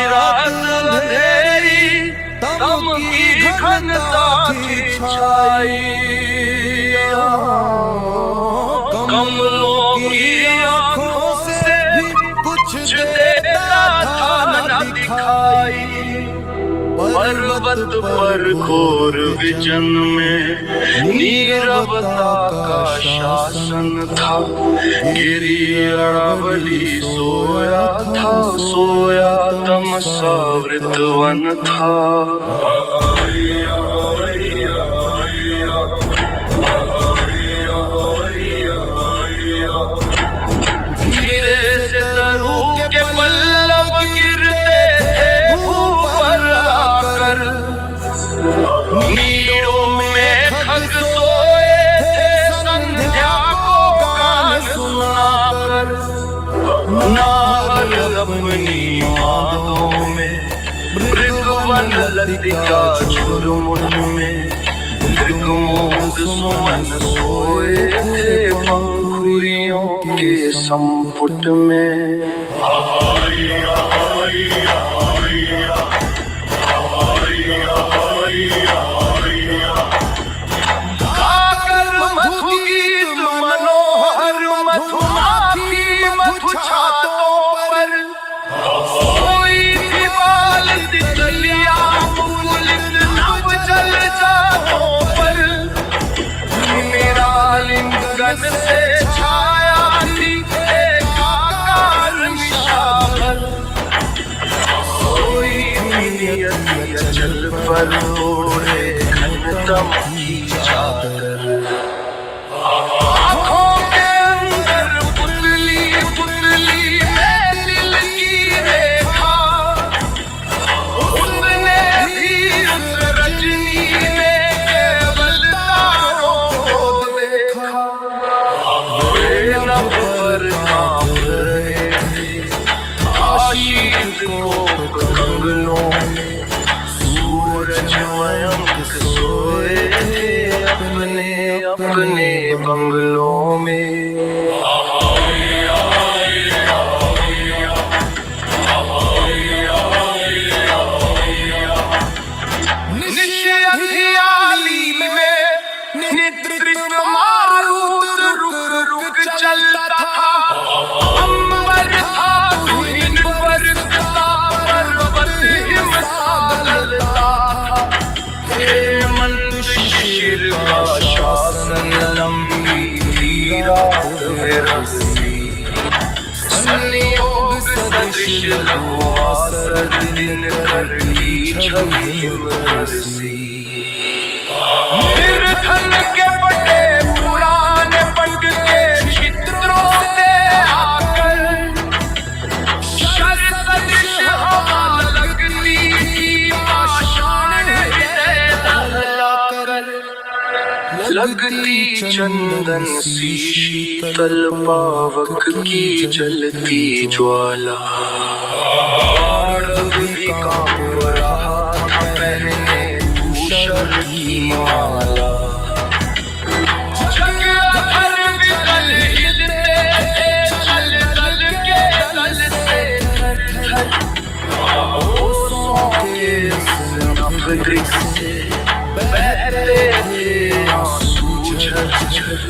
रात अंधेरी तम की घनता थी छाई, कमलों की आंखों से भी कुछ देता था न दिखाई। पर्वत पर घोर विजन में नीरवता का शासन था। गिरी अरावली सोया था, सोया तमसावृत वन था। धीरे से तरु के पल्लव गिरते थे ऊपर आकर, नीड़ों में खग सोए थे संध्या को गान सुनाकर। नाहर अपनी मांगों में मृगवन लतिका झुरमुट में, मृगमोद सुमन सोए थे पंखुड़ियों के संपुट में। मधु गीत मनोहर मधुमाखी मधु छातों पर, सोई थी बाल तितलिया मुकुलित नभ जल जातों पर। मेरा लिंगन से छाया थी एकाकार निशावर, सोई थी अचल पर ओढ़े घनतम की चादर। आँखों के अंदर पुतली पुतली में दिल की रेखा, उसने भी उस रजनी में केवल तारों को देखा। वे नभ पर कांप रहे थे आशीष को कंगनों में, सूरज मयंक सोए थे अपने अपने बंगलों में। निशियाली में निद्रित मारुत रुक रुक चलता था। अंबर था धुन बरसता, पर्वत हिमसागरता था। हेमंत शिशिर का शासन लंबी थी रात विरसी, संयोग सदृश लघुआसर दिन कर की छवि बरसी। निर्धन के पटे पुराने पट के चित्रों से आकर, शर सदृश हवा लगती थी पाषाण हृदय दहलाकर। लगती चंदन सी शीतल पावक की जलती ज्वाला, भी कांप रहा था पहने भूषण की माला। जग भर विकल हिलते थे चल दल के दल से थर-थर। ओसों के नभ से बहते थे आंसू झरझर।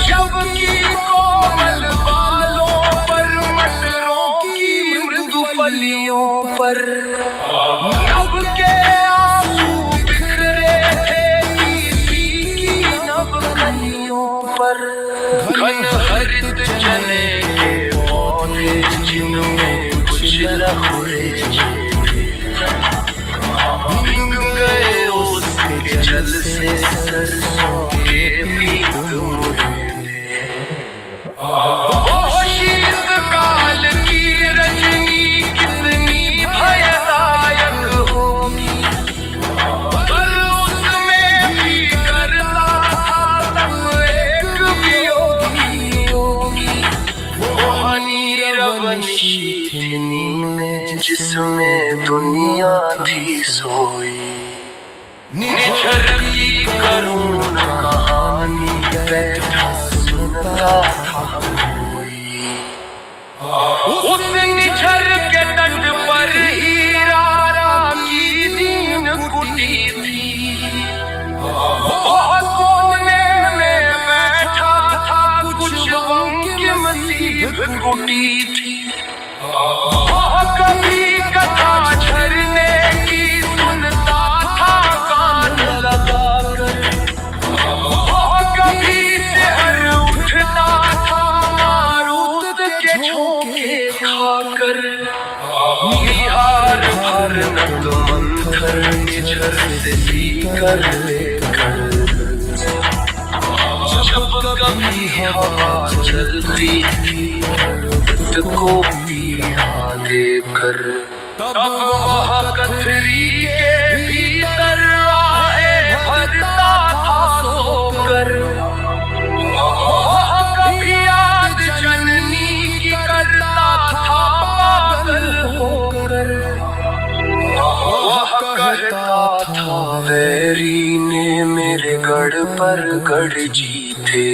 जब की कोमल बालों पर मटरों की मृदु पलियों पर, नभ के आंसू बिखरे थे की नभ कलियों पर। घन हरित चने के पौधे जिनमें कुछ लहुरे भीग गए उसके जल से सरसों के पीक मुड़े। शीतकाल की रजनी कितनी भयदायक होगी, पर उसमें भी करता था तब एक वियोगी योगी। वो नीरवन शीतनी में जिसमें दुनिया थी सोई, निझरती करुण कहानी बैठा सुनता था कोई। उस निझर के तट पर हीरा की दीन कुटी थी, कोने में बैठा था कुछ वंकिम सी भ्रुकुटी थी। कभी कथा झरने की सुनता था कान लगाकर, कभी सिहर उठता था मारूत के झोंके खाकर। निहार भर नत मंथर निझरते कर लेकर, जब कभी हवा चलती थी को पिया देकर, तब वह कथरी के भीतर आए भरता था सोकर। कभी याद जननी की करता था पागल होकर, वह कहता था वैरी ने मेरे गढ़ पर गढ़ जीते।